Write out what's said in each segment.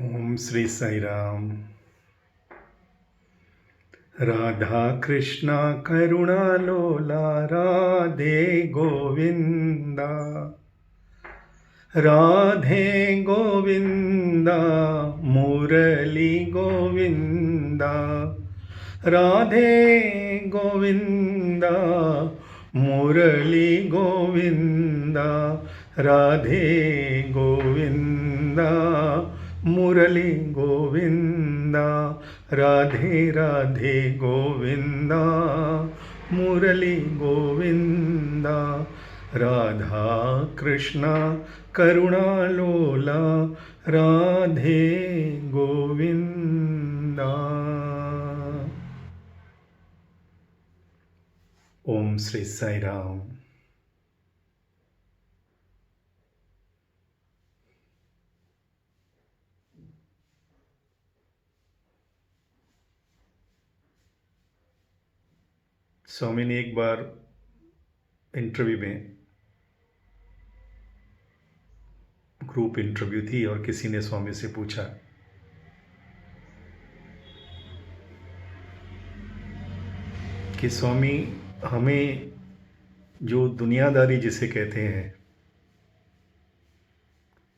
ओम श्री साई राम। राधा कृष्णा करुणा लोला राधे गोविंदा, राधे गोविंदा मुरली गोविंदा, राधे गोविंदा मुरली गोविंदा, राधे गोविंदा मुरली गोविंदा, राधे राधे गोविंदा मुरली गोविंदा, राधा कृष्णा करुणा लोला राधे गोविंदा। ओम श्री साई राम। स्वामी ने एक बार इंटरव्यू में, ग्रुप इंटरव्यू थी और किसी ने स्वामी से पूछा कि स्वामी, हमें जो दुनियादारी जिसे कहते हैं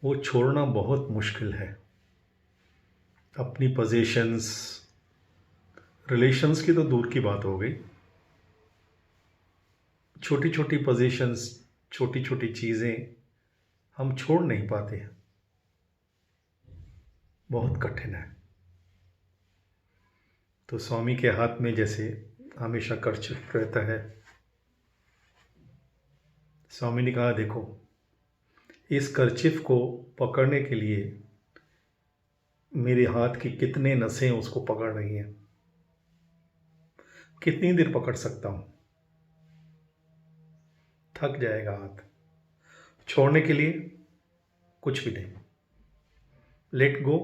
वो छोड़ना बहुत मुश्किल है। अपनी पोजीशंस, रिलेशंस की तो दूर की बात हो गई, छोटी छोटी पोजीशंस, छोटी छोटी चीज़ें हम छोड़ नहीं पाते, बहुत कठिन है। तो स्वामी के हाथ में जैसे हमेशा कर्चिफ रहता है। स्वामी ने कहा, देखो, इस कर्चिफ को पकड़ने के लिए मेरे हाथ की कितने नसें उसको पकड़ रही हैं, कितनी देर पकड़ सकता हूं, थक जाएगा हाथ। छोड़ने के लिए कुछ भी नहीं। Late go,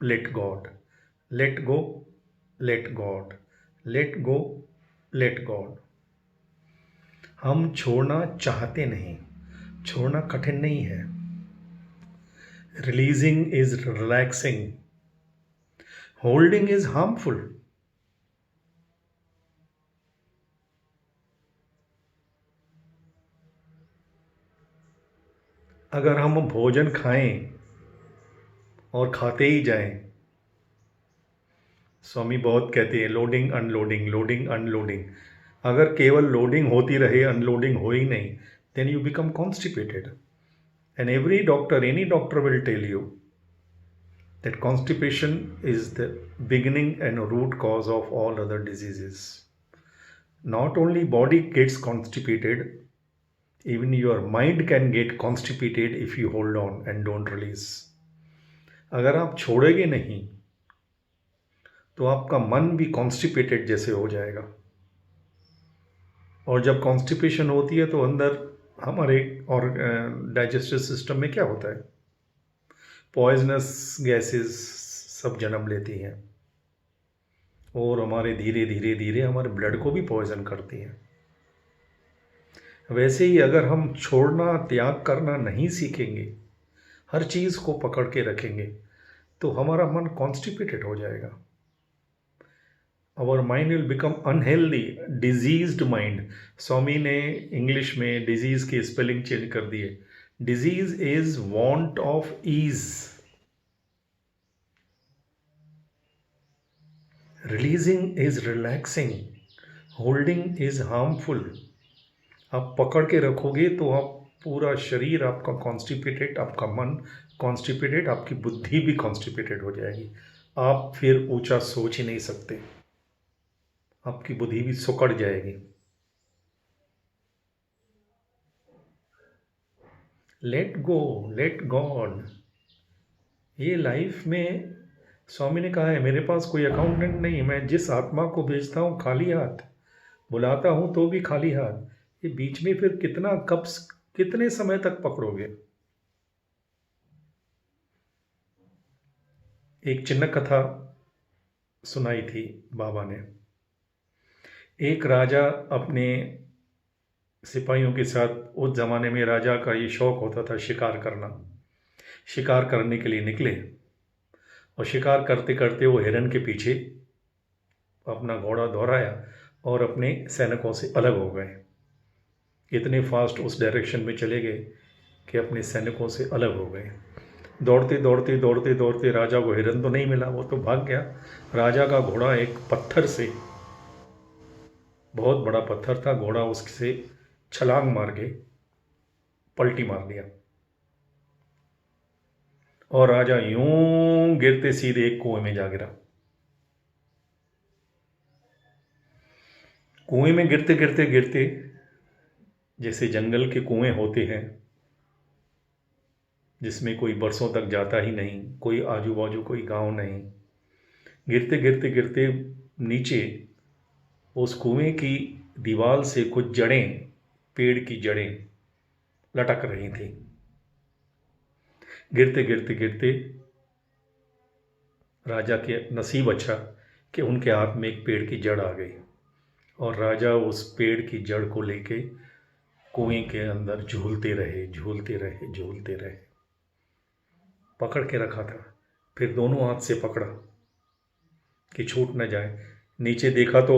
let God, let go, let God, let go, let God. हम छोड़ना चाहते नहीं, छोड़ना कठिन नहीं है। Releasing is relaxing, holding is harmful. अगर हम भोजन खाएं और खाते ही जाएं, स्वामी बहुत कहते हैं लोडिंग अनलोडिंग, लोडिंग अनलोडिंग। अगर केवल लोडिंग होती रहे, अनलोडिंग हो ही नहीं, then you become constipated. And every doctor, any doctor will tell you that constipation is the beginning and root cause of all other diseases. Not only body gets constipated, even your mind can get constipated if you hold on and don't release. अगर आप छोड़ेंगे नहीं तो आपका मन भी constipated जैसे हो जाएगा। और जब कॉन्स्टिपेशन होती है तो अंदर हमारे और डाइजेस्टिव सिस्टम में क्या होता है, पॉइजनस गैसेस सब जन्म लेती हैं और हमारे धीरे धीरे धीरे हमारे ब्लड को भी पॉइजन करती हैं। वैसे ही अगर हम छोड़ना, त्याग करना नहीं सीखेंगे, हर चीज़ को पकड़ के रखेंगे, तो हमारा मन कॉन्स्टिपेटेड हो जाएगा। Our mind will become unhealthy, diseased mind. स्वामी ने इंग्लिश में डिजीज की स्पेलिंग चेंज कर दिए। Disease is want of ease. Releasing is relaxing. Holding is harmful. आप पकड़ के रखोगे तो आप पूरा शरीर आपका कॉन्स्टिपेटेड, आपका मन कॉन्स्टिपेटेड, आपकी बुद्धि भी कॉन्स्टिपेटेड हो जाएगी। आप फिर ऊंचा सोच ही नहीं सकते, आपकी बुद्धि भी सुकड़ जाएगी। Late go, let God. ये लाइफ में स्वामी ने कहा है, मेरे पास कोई अकाउंटेंट नहीं, मैं जिस आत्मा को भेजता हूँ खाली हाथ, बुलाता हूँ तो भी खाली हाथ। ये बीच में फिर कितना कब, कितने समय तक पकड़ोगे। एक चिन्ह कथा सुनाई थी बाबा ने। एक राजा अपने सिपाहियों के साथ, उस ज़माने में राजा का ये शौक होता था शिकार करना, शिकार करने के लिए निकले और शिकार करते करते वो हिरन के पीछे अपना घोड़ा दौड़ाया और अपने सैनिकों से अलग हो गए। इतने फास्ट उस डायरेक्शन में चले गए कि अपने सैनिकों से अलग हो गए। दौड़ते दौड़ते दौड़ते दौड़ते राजा को हिरन तो नहीं मिला, वो तो भाग गया। राजा का घोड़ा एक पत्थर से, बहुत बड़ा पत्थर था, घोड़ा उससे छलांग मार के पलटी मार दिया और राजा यूं गिरते सीधे एक कुएं में जा गिरा। कुएं में गिरते गिरते गिरते, जैसे जंगल के कुएं होते हैं जिसमें कोई बरसों तक जाता ही नहीं, कोई आजू बाजू कोई गांव नहीं, गिरते गिरते गिरते नीचे उस कुएं की दीवार से कुछ जड़ें, पेड़ की जड़ें लटक रही थी। गिरते गिरते गिरते राजा के नसीब अच्छा कि उनके हाथ में एक पेड़ की जड़ आ गई और राजा उस पेड़ की जड़ को लेके कुएं के अंदर झूलते रहे, झूलते रहे, झूलते रहे। पकड़ के रखा था, फिर दोनों हाथ से पकड़ा कि छूट न जाए। नीचे देखा तो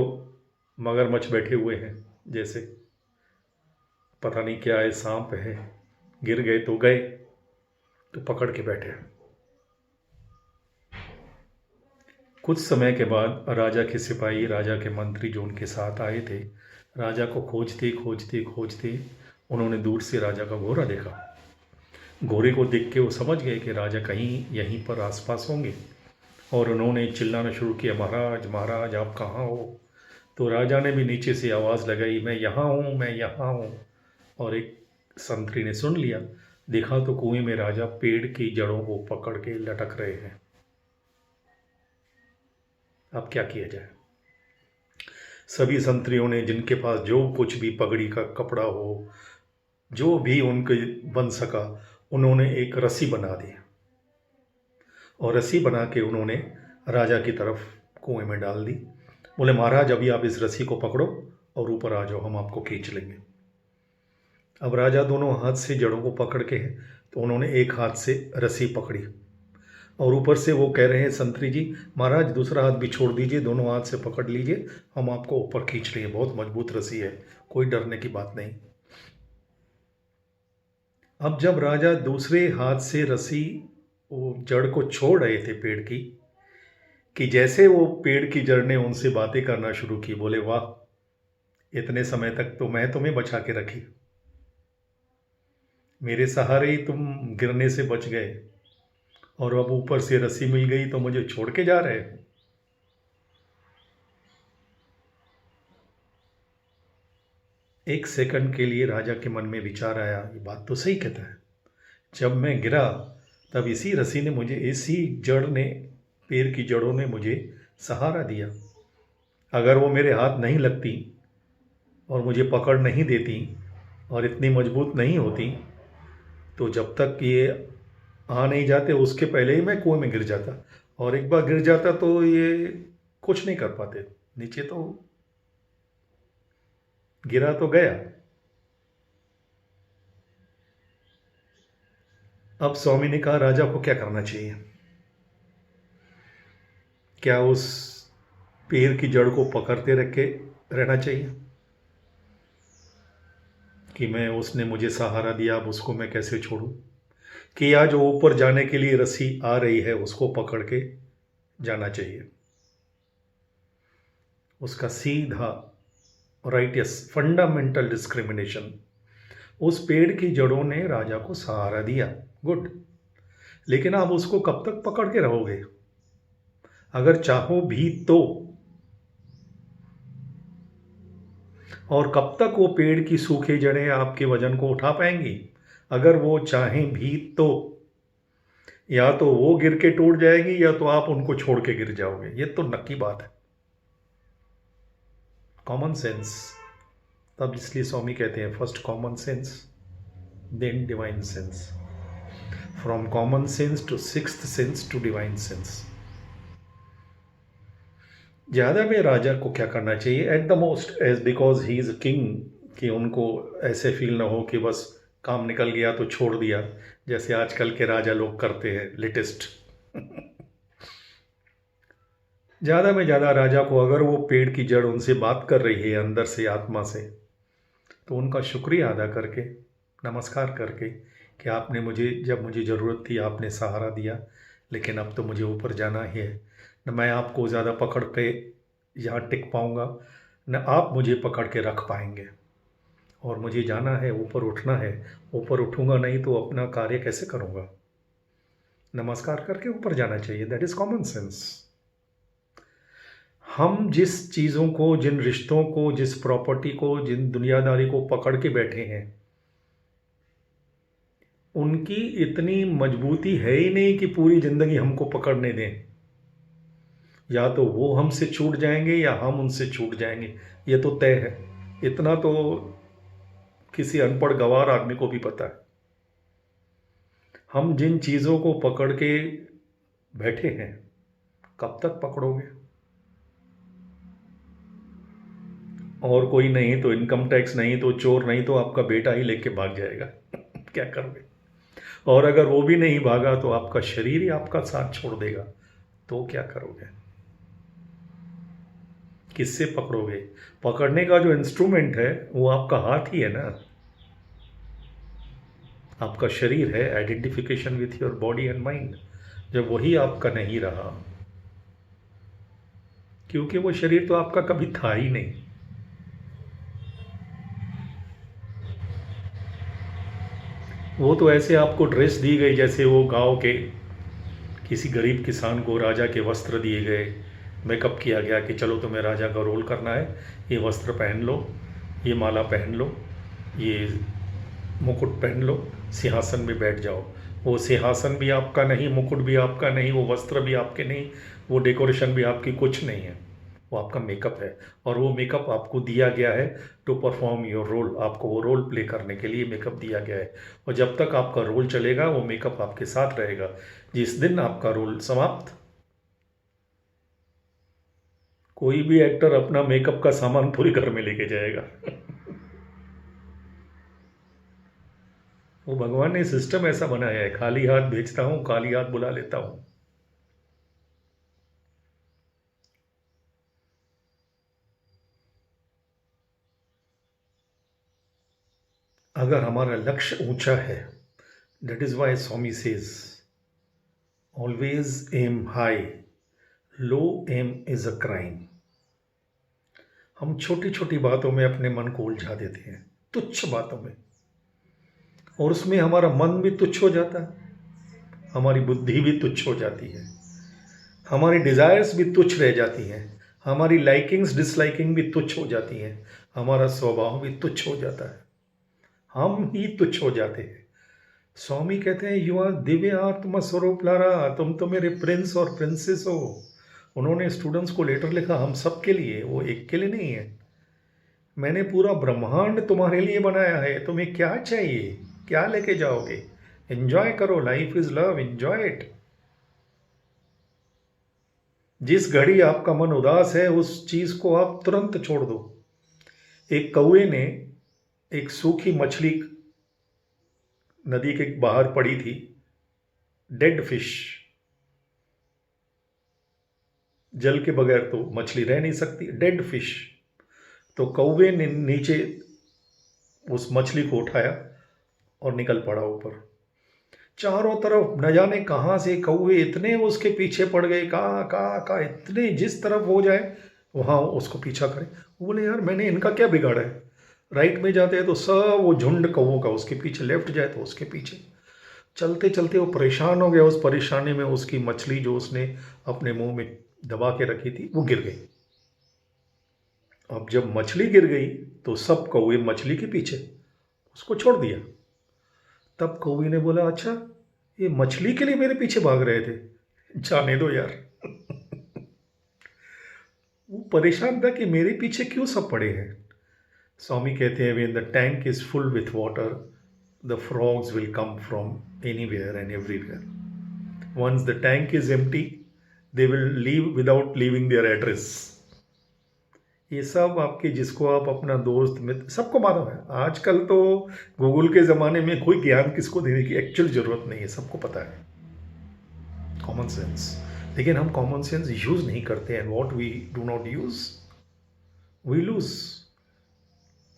मगरमच्छ बैठे हुए हैं, जैसे पता नहीं क्या है, सांप है। गिर गए तो गए, तो पकड़ के बैठे। कुछ समय के बाद राजा के सिपाही, राजा के मंत्री जो उनके साथ आए थे, राजा को खोजते खोजते खोजते उन्होंने दूर से राजा का घोड़ा देखा। घोड़े को देख के वो समझ गए कि राजा कहीं यहीं पर आसपास होंगे और उन्होंने चिल्लाना शुरू किया, महाराज महाराज आप कहाँ हो? तो राजा ने भी नीचे से आवाज़ लगाई, मैं यहाँ हूँ, मैं यहाँ हूँ। और एक संतरी ने सुन लिया, देखा तो कुएं में राजा पेड़ की जड़ों को पकड़ के लटक रहे हैं। अब क्या किया जाए? सभी संतरियों ने, जिनके पास जो कुछ भी पगड़ी का कपड़ा हो, जो भी उनके बन सका, उन्होंने एक रस्सी बना दी और रस्सी बना के उन्होंने राजा की तरफ कुएं में डाल दी। बोले, महाराज अभी आप इस रस्सी को पकड़ो और ऊपर आ जाओ, हम आपको खींच लेंगे। अब राजा दोनों हाथ से जड़ों को पकड़ के हैं, तो उन्होंने एक हाथ से रस्सी पकड़ी और ऊपर से वो कह रहे हैं, संतरी जी महाराज दूसरा हाथ भी छोड़ दीजिए, दोनों हाथ से पकड़ लीजिए, हम आपको ऊपर खींच लेंगे, बहुत मजबूत रस्सी है, कोई डरने की बात नहीं। अब जब राजा दूसरे हाथ से रस्सी, वो जड़ को छोड़ रहे थे पेड़ की, कि जैसे वो पेड़ की जड़ ने उनसे बातें करना शुरू की। बोले, वाह, इतने समय तक तो मैं तुम्हें बचा के रखी, मेरे सहारे ही तुम गिरने से बच गए और अब ऊपर से रस्सी मिल गई तो मुझे छोड़ के जा रहे हो। एक सेकंड के लिए राजा के मन में विचार आया, ये बात तो सही कहता है, जब मैं गिरा तब इसी रस्सी ने मुझे, इसी जड़ ने, पेड़ की जड़ों ने मुझे सहारा दिया। अगर वो मेरे हाथ नहीं लगती और मुझे पकड़ नहीं देती और इतनी मजबूत नहीं होती, तो जब तक ये आ नहीं जाते उसके पहले ही मैं कुएं में गिर जाता, और एक बार गिर जाता तो ये कुछ नहीं कर पाते, नीचे तो गिरा तो गया। अब स्वामी ने कहा, राजा को क्या करना चाहिए? क्या उस पेड़ की जड़ को पकड़ते रख के रहना चाहिए कि मैं, उसने मुझे सहारा दिया, अब उसको मैं कैसे छोड़ूं? कि या जो ऊपर जाने के लिए रस्सी आ रही है उसको पकड़ के जाना चाहिए? उसका सीधा राइट, यस, फंडामेंटल डिस्क्रिमिनेशन। उस पेड़ की जड़ों ने राजा को सहारा दिया, गुड, लेकिन आप उसको कब तक पकड़ के रहोगे? अगर चाहो भी तो, और कब तक वो पेड़ की सूखी जड़ें आपके वजन को उठा पाएंगी? अगर वो चाहें भी तो, या तो वो गिर के टूट जाएगी या तो आप उनको छोड़ के गिर जाओगे, ये तो नक्की बात है। Common sense. तब इसलिए स्वामी कहते हैं, first common sense then divine sense, from common sense to sixth sense to divine sense. ज़्यादा में राजा को क्या करना चाहिए? At the most, as because he is king, कि उनको ऐसे फील ना हो कि बस काम निकल गया तो छोड़ दिया, जैसे आजकल के राजा लोग करते हैं, लेटेस्ट। ज़्यादा में ज़्यादा राजा को अगर वो पेड़ की जड़ उनसे बात कर रही है अंदर से, आत्मा से, तो उनका शुक्रिया अदा करके, नमस्कार करके कि आपने मुझे, जब मुझे ज़रूरत थी आपने सहारा दिया, लेकिन अब तो मुझे ऊपर जाना ही है। न मैं आपको ज़्यादा पकड़ के यहाँ टिक पाऊँगा, न आप मुझे पकड़ के रख पाएंगे। और मुझे जाना है, ऊपर उठना है। ऊपर उठूँगा नहीं तो अपना कार्य कैसे करूँगा? नमस्कार करके ऊपर जाना चाहिए। That is common sense. हम जिस चीज़ों को, जिन रिश्तों को, जिस प्रॉपर्टी को, जिन दुनियादारी को पकड़ के बैठे हैं, उनकी इतनी मजबूती है ही नहीं कि पूरी ज़िंदगी हमको पकड़ने दें। या तो वो हमसे छूट जाएंगे या हम उनसे छूट जाएंगे, ये तो तय है। इतना तो किसी अनपढ़ गंवार आदमी को भी पता है। हम जिन चीज़ों को पकड़ के बैठे हैं, कब तक पकड़ोगे? और कोई नहीं तो इनकम टैक्स नहीं तो चोर नहीं तो आपका बेटा ही लेके भाग जाएगा। क्या करोगे? और अगर वो भी नहीं भागा तो आपका शरीर ही आपका साथ छोड़ देगा, तो क्या करोगे? किससे पकड़ोगे? पकड़ने का जो इंस्ट्रूमेंट है वो आपका हाथ ही है ना, आपका शरीर है। Identification with your body and mind, जब वही आपका नहीं रहा, क्योंकि वो शरीर तो आपका कभी था ही नहीं। वो तो ऐसे आपको ड्रेस दी गई जैसे वो गांव के किसी गरीब किसान को राजा के वस्त्र दिए गए, मेकअप किया गया कि चलो तुम्हें राजा का रोल करना है, ये वस्त्र पहन लो, ये माला पहन लो, ये मुकुट पहन लो, सिंहासन में बैठ जाओ। वो सिंहासन भी आपका नहीं, मुकुट भी आपका नहीं, वो वस्त्र भी आपके नहीं, वो डेकोरेशन भी आपकी कुछ नहीं है। वो आपका मेकअप है, और वो मेकअप आपको दिया गया है टू परफॉर्म योर रोल। आपको वो रोल प्ले करने के लिए मेकअप दिया गया है, और जब तक आपका रोल चलेगा वो मेकअप आपके साथ रहेगा। जिस दिन आपका रोल समाप्त, कोई भी एक्टर अपना मेकअप का सामान थोड़ी घर में लेके जाएगा। वो भगवान ने सिस्टम ऐसा बनाया है, खाली हाथ भेजता हूँ, खाली हाथ बुला लेता हूँ। अगर हमारा लक्ष्य ऊंचा है, that is why Swami says always aim high, low aim is a crime. हम छोटी छोटी बातों में अपने मन को उलझा देते हैं, तुच्छ बातों में, और उसमें हमारा मन भी तुच्छ हो जाता है, हमारी बुद्धि भी तुच्छ हो जाती है, हमारी डिज़ायर्स भी तुच्छ रह जाती हैं, हमारी लाइकिंग्स डिसलाइकिंग भी तुच्छ हो जाती हैं, हमारा स्वभाव भी तुच्छ हो जाता है, हम ही तुच्छ हो जाते हैं। स्वामी कहते हैं यू आर दिव्य आत्मा स्वरूप लारा, तुम तो मेरे प्रिंस और प्रिंसेस हो। उन्होंने स्टूडेंट्स को लेटर लिखा हम सब के लिए, वो एक के लिए नहीं है। मैंने पूरा ब्रह्मांड तुम्हारे लिए बनाया है, तुम्हें क्या चाहिए, क्या लेके जाओगे? एंजॉय करो, life is love, enjoy it. जिस घड़ी आपका मन उदास है उस चीज को आप तुरंत छोड़ दो। एक कौए ने एक सूखी मछली नदी के बाहर पड़ी थी, डेड फिश, जल के बगैर तो मछली रह नहीं सकती, डेड फिश। तो कौवे ने नीचे उस मछली को उठाया और निकल पड़ा ऊपर। चारों तरफ न जाने कहाँ से कौवे इतने उसके पीछे पड़ गए, का इतने जिस तरफ हो जाए वहाँ उसको पीछा करे। वो बोले यार मैंने इनका क्या बिगाड़ा है? राइट में जाते हैं तो सब वो झुंड कौवों का उसके पीछे, लेफ्ट जाए तो उसके पीछे। चलते चलते वो परेशान हो गया, उस परेशानी में उसकी मछली जो उसने अपने मुंह में दबा के रखी थी वो गिर गई। अब जब मछली गिर गई तो सब कौवे मछली के पीछे, उसको छोड़ दिया। तब कौवे ने बोला अच्छा ये मछली के लिए मेरे पीछे भाग रहे थे, जाने दो यार। वो परेशान था कि मेरे पीछे क्यों सब पड़े हैं। स्वामी कहते हैं when the tank is full with water the frogs will come from anywhere and everywhere. Once the tank is empty, they will leave without leaving their address. ये सब आपके, जिसको आप अपना दोस्त मित्र, सबको मालूम है। आजकल तो गूगल के ज़माने में कोई ज्ञान किसको देने की एक्चुअल ज़रूरत नहीं है, सबको पता है, कॉमन सेंस। लेकिन हम कॉमन सेंस यूज़ नहीं करते हैं. What we do not use we lose.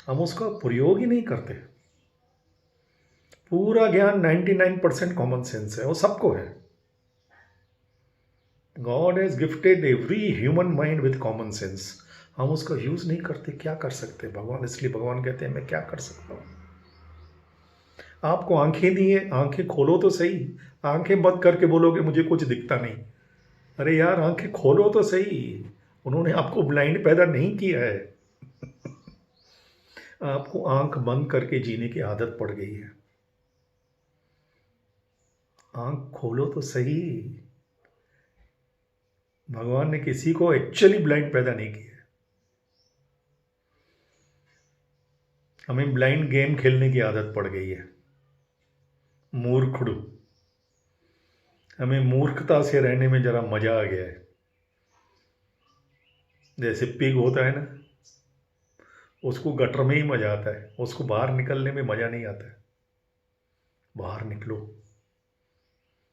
हम उसका प्रयोग ही नहीं करते. पूरा ज्ञान 99% कॉमन सेंस है, वो सबको है. God has gifted every human mind with common sense. हम उसका यूज नहीं करते, क्या कर सकते भगवान. इसलिए भगवान कहते हैं मैं क्या कर सकता हूं. आपको आंखें दी है, आंखें खोलो तो सही. आंखें बंद करके बोलोगे मुझे कुछ दिखता नहीं. अरे यार आंखें खोलो तो सही. उन्होंने आपको ब्लाइंड पैदा नहीं किया है. आपको आंख बंद करके जीने की आदत पड़ गई है. आंख खोलो तो सही. भगवान ने किसी को एक्चुअली ब्लाइंड पैदा नहीं किया. हमें ब्लाइंड गेम खेलने की आदत पड़ गई है. मूर्खड़ू. हमें मूर्खता से रहने में जरा मजा आ गया है. जैसे पिग होता है ना, उसको गटर में ही मजा आता है, उसको बाहर निकलने में मजा नहीं आता है. बाहर निकलो.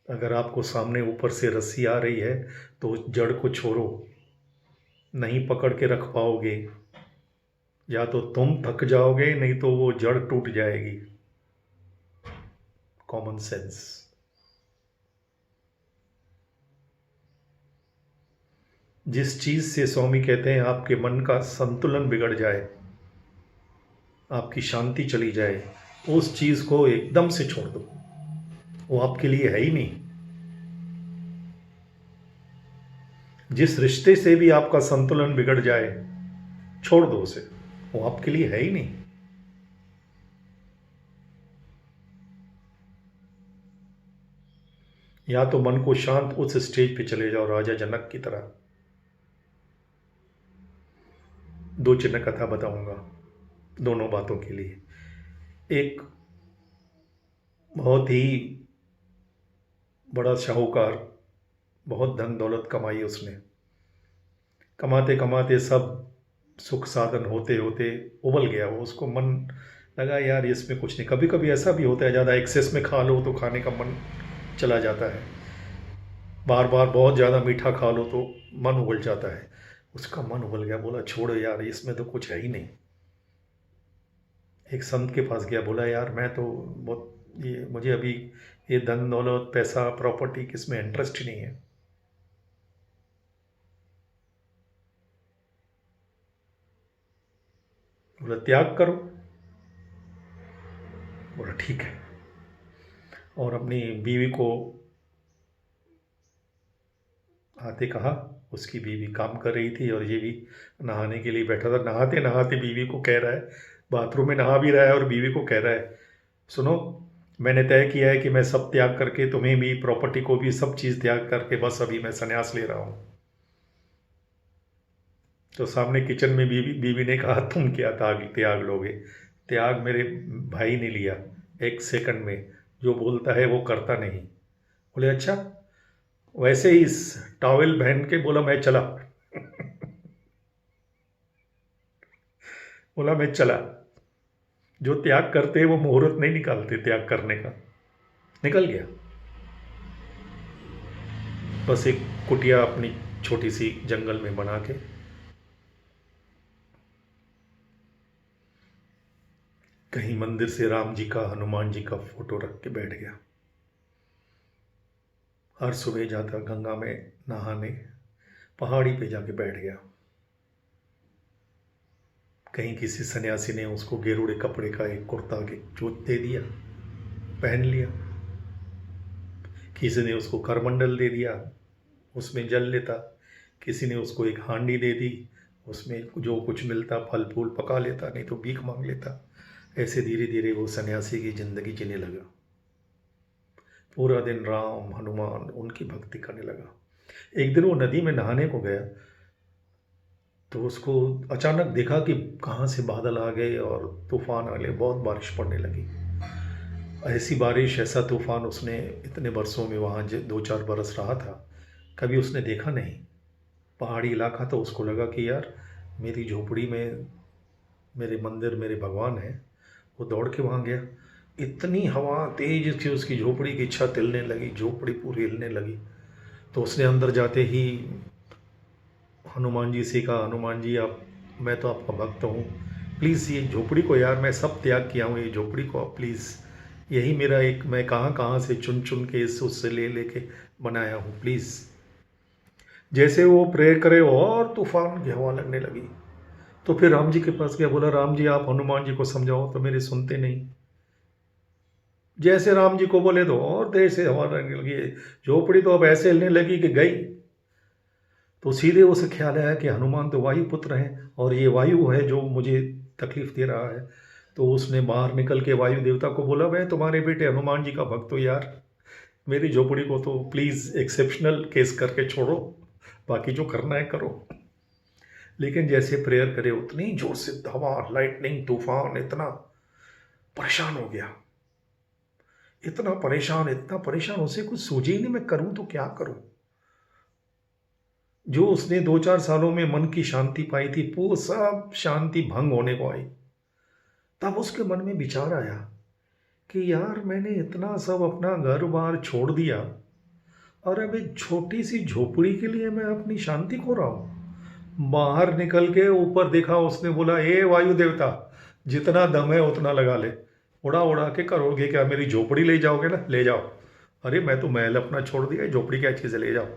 अगर आपको सामने ऊपर से रस्सी आ रही है तो उस जड़ को छोड़ो. नहीं पकड़ के रख पाओगे. या तो तुम थक जाओगे, नहीं तो वो जड़ टूट जाएगी. Common sense. जिस चीज से स्वामी कहते हैं आपके मन का संतुलन बिगड़ जाए, आपकी शांति चली जाए, उस चीज को एकदम से छोड़ दो. वो आपके लिए है ही नहीं. जिस रिश्ते से भी आपका संतुलन बिगड़ जाए, छोड़ दो उसे. वो आपके लिए है ही नहीं. या तो मन को शांत उस स्टेज पे चले जाओ राजा जनक की तरह. दो चिन्ह कथा बताऊंगा दोनों बातों के लिए. एक बहुत ही बड़ा शाहूकार, बहुत धन दौलत कमाई उसने. कमाते कमाते सब सुख साधन होते होते उबल गया वो. उसको मन लगा यार इसमें कुछ नहीं. कभी कभी ऐसा भी होता है ज़्यादा एक्सेस में खा लो तो खाने का मन चला जाता है. बार बार बहुत ज़्यादा मीठा खा लो तो मन उबल जाता है. उसका मन उबल गया. बोला छोड़ो यार इसमें तो कुछ है ही नहीं. एक संत के पास गया. बोला यार मैं तो बहुत ये मुझे अभी ये धन दौलत पैसा प्रॉपर्टी किसमें इंटरेस्ट ही नहीं है. बोला त्याग करो. बोला ठीक है. और अपनी बीवी को आते कहा. उसकी बीवी काम कर रही थी और ये भी नहाने के लिए बैठा था. नहाते नहाते बीवी को कह रहा है, बाथरूम में नहा भी रहा है और बीवी को कह रहा है सुनो मैंने तय किया है कि मैं सब त्याग करके तुम्हें भी प्रॉपर्टी को भी सब चीज़ त्याग करके बस अभी मैं संन्यास ले रहा हूँ. तो सामने किचन में बीवी ने कहा तुम क्या त्याग त्याग लोगे. त्याग मेरे भाई ने लिया 1 सेकंड में. जो बोलता है वो करता नहीं. बोले अच्छा. वैसे ही टॉवेल पहन के बोला मैं चला. बोला मैं चला. जो त्याग करते हैं वो मुहूर्त नहीं निकालते त्याग करने का. निकल गया. बस एक कुटिया अपनी छोटी सी जंगल में बना के कहीं मंदिर से राम जी का हनुमान जी का फोटो रख के बैठ गया. हर सुबह जाता गंगा में नहाने. पहाड़ी पे जाके बैठ गया. कहीं किसी सन्यासी ने उसको गेरुड़े कपड़े का एक कुर्ता के चोट दे दिया, पहन लिया. किसी ने उसको करमंडल दे दिया, उसमें जल लेता. किसी ने उसको एक हांडी दे दी, उसमें जो कुछ मिलता फल फूल पका लेता, नहीं तो भीख मांग लेता. ऐसे धीरे धीरे वो सन्यासी की ज़िंदगी जीने लगा. पूरा दिन राम हनुमान उनकी भक्ति करने लगा. एक दिन वो नदी में नहाने को गया तो उसको अचानक देखा कि कहाँ से बादल आ गए और तूफान आ गए. बहुत बारिश पड़ने लगी. ऐसी बारिश ऐसा तूफान उसने इतने बरसों में वहाँ 2-4 बरस रहा था कभी उसने देखा नहीं. पहाड़ी इलाका तो उसको लगा कि यार मेरी झोपड़ी में मेरे मंदिर मेरे भगवान हैं. वो दौड़ के वहाँ गया. इतनी हवा तेज थी उसकी झोपड़ी की छत हिलने लगी. झोपड़ी पूरी हिलने लगी. तो उसने अंदर जाते ही हनुमान जी से कहा, हनुमान जी आप, मैं तो आपका भक्त हूँ, प्लीज़ ये झोपड़ी को यार, मैं सब त्याग किया हूँ, ये झोपड़ी को आप प्लीज़, यही मेरा एक, मैं कहाँ कहाँ से चुन चुन के इस उससे ले लेके बनाया हूँ, प्लीज़। जैसे वो प्रेयर करे और तूफान की हवा लगने लगी। तो फिर राम जी के पास गया, बोला राम जी आप हनुमान जी को समझाओ, तो मेरे सुनते नहीं। जैसे राम जी को बोले तो और देर से हवा लगने लगी, झोपड़ी तो अब ऐसे हिलने लगी कि गई। तो सीधे उसे ख्याल आया कि हनुमान तो वायु पुत्र हैं और ये वायु है जो मुझे तकलीफ दे रहा है। तो उसने बाहर निकल के वायु देवता को बोला, मैं तुम्हारे बेटे हनुमान जी का भक्त हूँ यार, मेरी झोपड़ी को तो प्लीज़ एक्सेप्शनल केस करके छोड़ो, बाकी जो करना है करो। लेकिन जैसे प्रेयर करे उतनी जोर से हवा, लाइटनिंग, तूफान, इतना परेशान हो गया, इतना परेशान, इतना परेशान, उसे कुछ सूझे ही नहीं मैं करूं तो क्या करूं। जो उसने 2-4 सालों में मन की शांति पाई थी, वो सब शांति भंग होने को आई। तब उसके मन में विचार आया कि यार मैंने इतना सब अपना घर बार छोड़ दिया और अब एक छोटी सी झोपड़ी के लिए मैं अपनी शांति खो रहा हूँ। बाहर निकल के ऊपर देखा, उसने बोला ए वायु देवता, जितना दम है उतना लगा ले, उड़ा उड़ा के करोगे क्या, मेरी झोपड़ी ले जाओगे ना, ले जाओ। अरे मैं तो महल अपना छोड़ दिया, झोपड़ी क्या चीज़ है, ले जाओ।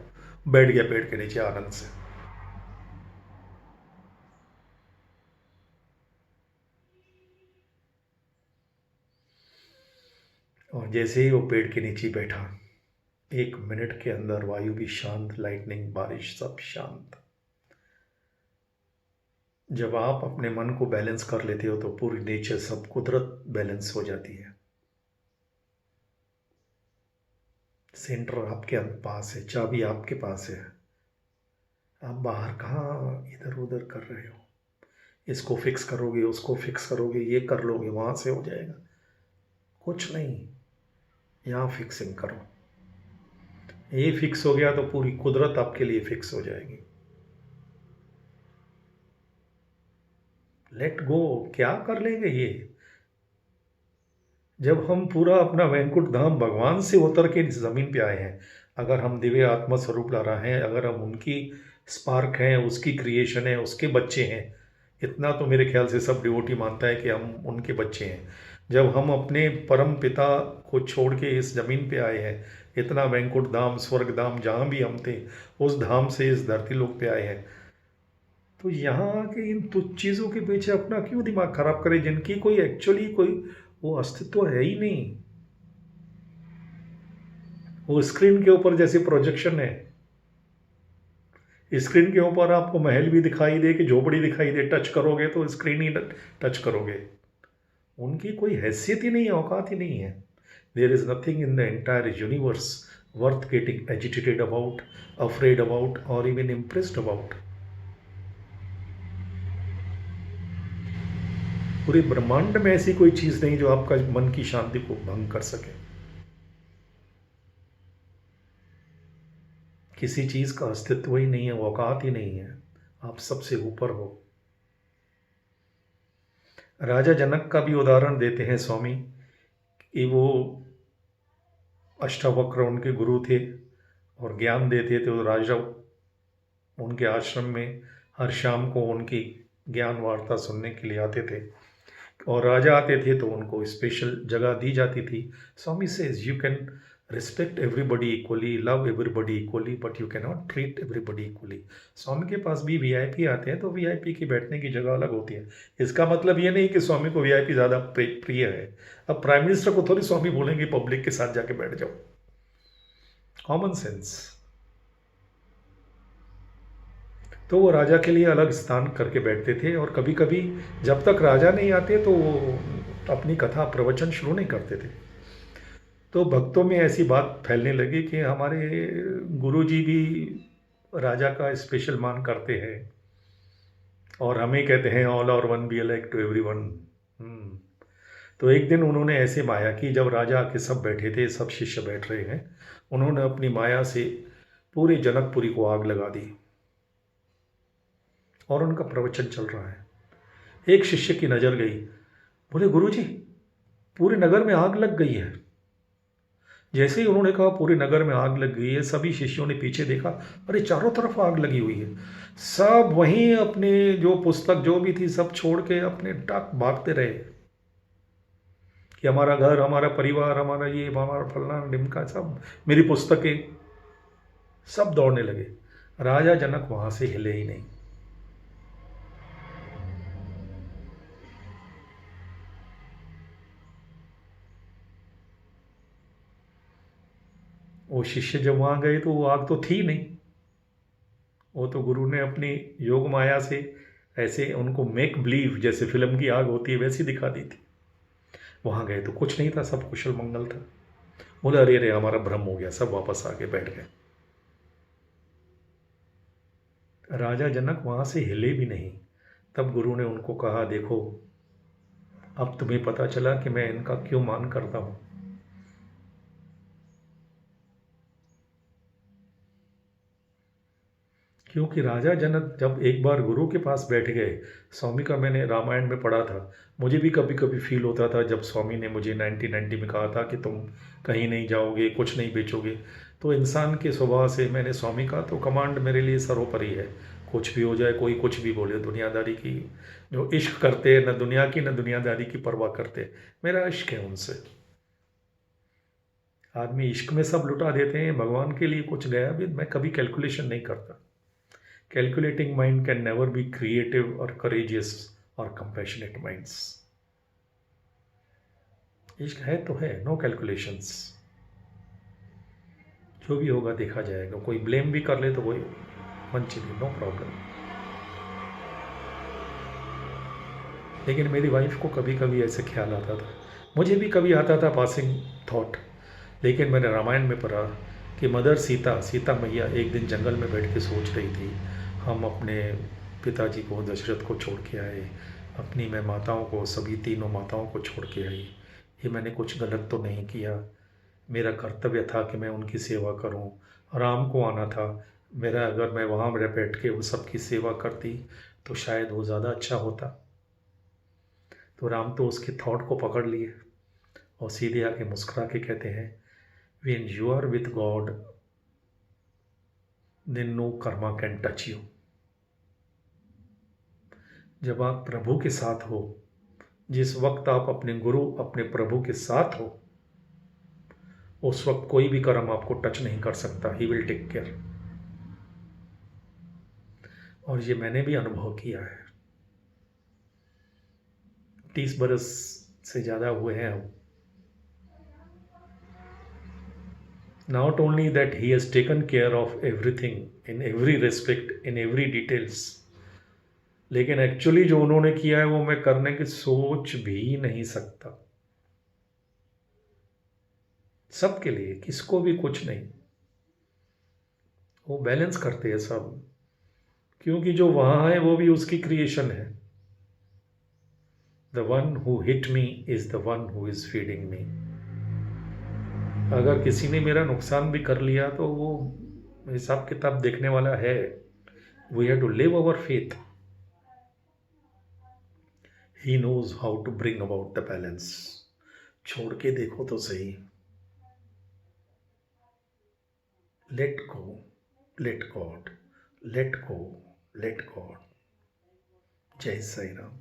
बैठ गया पेड़ के नीचे आनंद से। और जैसे ही वो पेड़ के नीचे बैठा, 1 मिनट के अंदर वायु भी शांत, लाइटनिंग, बारिश, सब शांत। जब आप अपने मन को बैलेंस कर लेते हो तो पूरी नेचर, सब कुदरत बैलेंस हो जाती है। सेंटर आपके पास है, चाबी आपके पास है। आप बाहर कहाँ इधर उधर कर रहे हो, इसको फिक्स करोगे, उसको फिक्स करोगे, ये कर लोगे, वहाँ से हो जाएगा, कुछ नहीं। यहाँ फिक्सिंग करो, ये फिक्स हो गया तो पूरी कुदरत आपके लिए फिक्स हो जाएगी। लेट गो, क्या कर लेंगे ये। जब हम पूरा अपना वैकुंठ धाम भगवान से उतर के इस ज़मीन पे आए हैं, अगर हम दिव्य आत्मा स्वरूप ला रहे हैं, अगर हम उनकी स्पार्क हैं, उसकी क्रिएशन है, उसके बच्चे हैं, इतना तो मेरे ख्याल से सब डिवोटी मानता है कि हम उनके बच्चे हैं। जब हम अपने परम पिता को छोड़ के इस ज़मीन पे आए हैं, इतना वैकुंठ धाम, स्वर्ग धाम, जहाँ भी हम थे, उस धाम से इस धरती लोक पे आए हैं, तो यहाँ आके इन तुच्छ चीज़ों के पीछे अपना क्यों दिमाग खराब करें, जिनकी कोई एक्चुअली कोई वो अस्तित्व है ही नहीं। वो स्क्रीन के ऊपर जैसे प्रोजेक्शन है, स्क्रीन के ऊपर आपको महल भी दिखाई दे कि झोपड़ी दिखाई दे, टच करोगे तो स्क्रीन ही टच करोगे। उनकी कोई हैसियत ही नहीं है, औकात ही नहीं है। There is nothing in the entire universe worth getting agitated about, afraid about और इवन इम्प्रेस्ड अबाउट। पूरे ब्रह्मांड में ऐसी कोई चीज नहीं जो आपका मन की शांति को भंग कर सके। किसी चीज का अस्तित्व ही नहीं है, औकात ही नहीं है, आप सबसे ऊपर हो। राजा जनक का भी उदाहरण देते हैं स्वामी कि वो अष्टावक्र उनके गुरु थे और ज्ञान देते थे, तो राजा उनके आश्रम में हर शाम को उनकी ज्ञान वार्ता सुनने के लिए आते थे। और राजा आते थे तो उनको स्पेशल जगह दी जाती थी। Swami says you can respect everybody equally, love everybody equally, but you can not treat everybody equally. Swami के पास भी वीआईपी आते हैं तो वीआईपी की बैठने की जगह अलग होती है। इसका मतलब ये नहीं कि स्वामी को वीआईपी ज़्यादा प्रिय है। अब प्राइम मिनिस्टर को थोड़ी स्वामी बोलेंगे पब्लिक के साथ जाके बैठ जाओ, कॉमन सेंस। तो वो राजा के लिए अलग स्थान करके बैठते थे और कभी कभी जब तक राजा नहीं आते तो वो अपनी कथा प्रवचन शुरू नहीं करते थे। तो भक्तों में ऐसी बात फैलने लगी कि हमारे गुरुजी भी राजा का स्पेशल मान करते हैं और हमें कहते हैं all are one be alike to every one. तो एक दिन उन्होंने ऐसे माया की, जब राजा आके सब बैठे थे, सब शिष्य बैठ रहे हैं, उन्होंने अपनी माया से पूरे जनकपुरी को आग लगा दी और उनका प्रवचन चल रहा है। एक शिष्य की नज़र गई, बोले गुरुजी पूरे नगर में आग लग गई है। जैसे ही उन्होंने कहा पूरे नगर में आग लग गई है, सभी शिष्यों ने पीछे देखा, अरे चारों तरफ आग लगी हुई है। सब वहीं अपने जो पुस्तक जो भी थी सब छोड़ के अपने टक भागते रहे कि हमारा घर, हमारा परिवार, हमारा ये, हमारा फलना ढिमका, सब मेरी पुस्तकें, सब दौड़ने लगे। राजा जनक वहां से हिले ही नहीं। वो शिष्य जब वहां गए तो वो आग तो थी नहीं, वो तो गुरु ने अपनी योग माया से ऐसे उनको मेक बिलीव, जैसे फिल्म की आग होती है वैसी दिखा दी थी। वहां गए तो कुछ नहीं था, सब कुशल मंगल था। बोले अरे अरे हमारा भ्रम हो गया, सब वापस आके बैठ गए। राजा जनक वहां से हिले भी नहीं। तब गुरु ने उनको कहा, देखो अब तुम्हें पता चला कि मैं इनका क्यों मान करता हूं। क्योंकि राजा जनक जब एक बार गुरु के पास बैठ गए, स्वामी का मैंने रामायण में पढ़ा था, मुझे भी कभी कभी फील होता था जब स्वामी ने मुझे 1990 में कहा था कि तुम कहीं नहीं जाओगे, कुछ नहीं बेचोगे। तो इंसान के स्वभाव से मैंने स्वामी का तो कमांड मेरे लिए सर्वोपरि है। कुछ भी हो जाए, कोई कुछ भी बोले, दुनियादारी की जो इश्क करते हैं, न दुनिया की न दुनियादारी की परवाह करते, मेरा इश्क है उनसे। आदमी इश्क में सब लुटा देते हैं, भगवान के लिए कुछ गया भी मैं कभी कैलकुलेशन नहीं करता। Calculating mind can never be creative or courageous or compassionate minds. इश्क है तो है, नो कैलकुलेशंस। जो भी होगा देखा जाएगा, कोई ब्लेम भी कर ले तो वही मंची भी, नो प्रॉब्लम। लेकिन मेरी वाइफ को कभी कभी ऐसे ख्याल आता था, मुझे भी कभी आता था पासिंग थॉट। लेकिन मैंने रामायण में पढ़ा कि मदर सीता, सीता मैया एक दिन जंगल में बैठ के सोच रही थी, हम अपने पिताजी को, दशरथ को छोड़ के आए, अपनी मैं माताओं को, सभी तीनों माताओं को छोड़ के आई, ये मैंने कुछ गलत तो नहीं किया, मेरा कर्तव्य था कि मैं उनकी सेवा करूं, राम को आना था मेरा, अगर मैं वहाँ बैठ के उन सब की सेवा करती तो शायद वो ज़्यादा अच्छा होता। तो राम तो उसके थॉट को पकड़ लिए और सीधे आके मुस्कुरा के कहते हैं, when you are with God then no karma can touch you। जब आप प्रभु के साथ हो, जिस वक्त आप अपने गुरु, अपने प्रभु के साथ हो, उस वक्त कोई भी कर्म आपको टच नहीं कर सकता। He will take care. और ये मैंने भी अनुभव किया है। 30 बरस से ज़्यादा हुए हैं अब। Not only that he has taken care of everything in every respect, in every details, लेकिन एक्चुअली जो उन्होंने किया है वो मैं करने की सोच भी नहीं सकता। सबके लिए, किसको भी कुछ नहीं, वो बैलेंस करते हैं सब, क्योंकि जो वहां है वो भी उसकी क्रिएशन है। The one who hit me is the one who is feeding me. अगर किसी ने मेरा नुकसान भी कर लिया तो वो हिसाब किताब देखने वाला है। We have to live our faith. He knows how to bring about the balance. छोड़ के देखो तो सही। Let go, let God, let go, let God. जय साई राम।